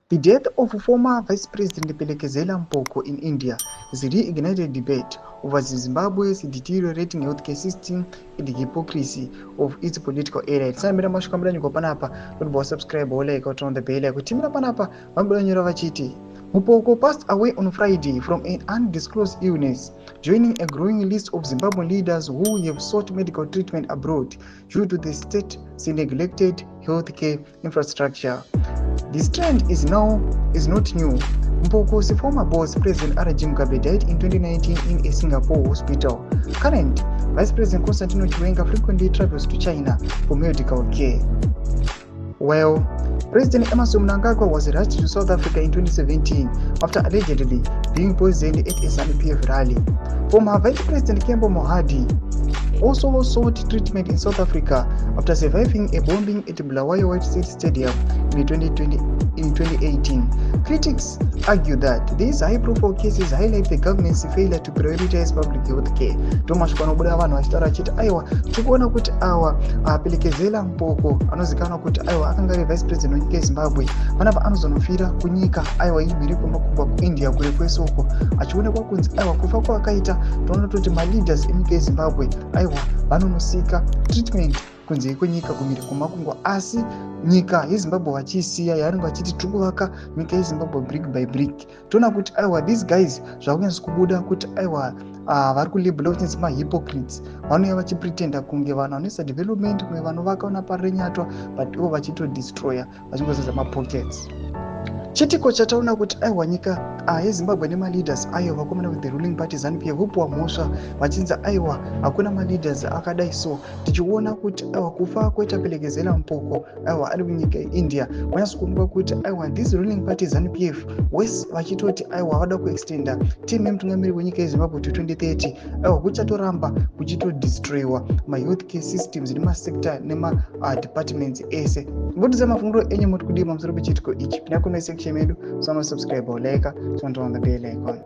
The death of former Vice President Pelekezela Mpoko in India has reignited debate over Zimbabwe's deteriorating healthcare system and the hypocrisy of its political elite. Samira mashukamira nyuko panapa, don't subscribe or like or turn the bell like timira panapa, mabulanyura vachiti. Mpoko passed away on Friday from an undisclosed illness, joining a growing list of Zimbabwean leaders who have sought medical treatment abroad due to the state's neglected healthcare infrastructure. This trend is not new. Mpoko's former boss, President R.J. Mugabe, died in 2019 in a Singapore hospital. Current Vice President Constantino Chiwenga frequently travels to China for medical care. Well, President Emmerson Mnangagwa was rushed to South Africa in 2017 after allegedly being poisoned at a ZANU-PF rally. Former Vice President Kembo Mohadi also sought treatment in South Africa after surviving a bombing at Bulawayo White State Stadium in 2018. Critics argue that these high-profile cases highlight the government's failure to prioritize public health care. Thomas Kwanobuda vanhu vachitaura achiti aiwa tikuona kuti awa Pelekezela Mpoko anozikanwa kuti aiwa akanga ari vice president wenyika yeZimbabwe panapa anozonofira kunyika aiwa imhiri kwemakumba kuIndia kure kwese uko achionekwa kunzi aiwa kufa kwakaita toona kuti maleaders enyika yeZimbabwe aiwa vanonosika treatment kunze kwenyika kumhiri kwemakungwa asi nyika yeZimbabwe vachiisiya yavanenge vachiti tiri kuvaka nyika yeZimbabwe brick by brick. Toona kuti aiwa these guys zvakunyanzi kubuda kuti aiwa vari kulabhela kuti mahypocrites vanouya vachipretenda kunge vanhu vanoisa development kunge vanovaka unaparenyatwa but ivo vachitodestroya vachingozaza mapockets. Chitiko chataona kuti aiwa nyika yeZimbabwe nemaleaders ayo vakomana with the ruling party ZANU-PF vopiwa mhosva vachinzi aiwa hakuna maleaders akadai so. Tichiona kuti aiwa kufa kwoita Pelekezela Mpoko aiwa ari kunyika yeIndia kwanyatsokuonekwa kuti aiwa this ruling party ZANU-PF wese vachitoti aiwa vada kuextenda team yemutungamiri wenyika yeZimbabwe to 2030 aiwa kuchatoramba kuchitodestroyiwa mahealthcare systems nemasekta nemadepartments ese. Mbudisa mafunguro enyu muri kudima musoro pechitiko ichi. Pinda kume section medu, subscribe or like, turn on the bell icon.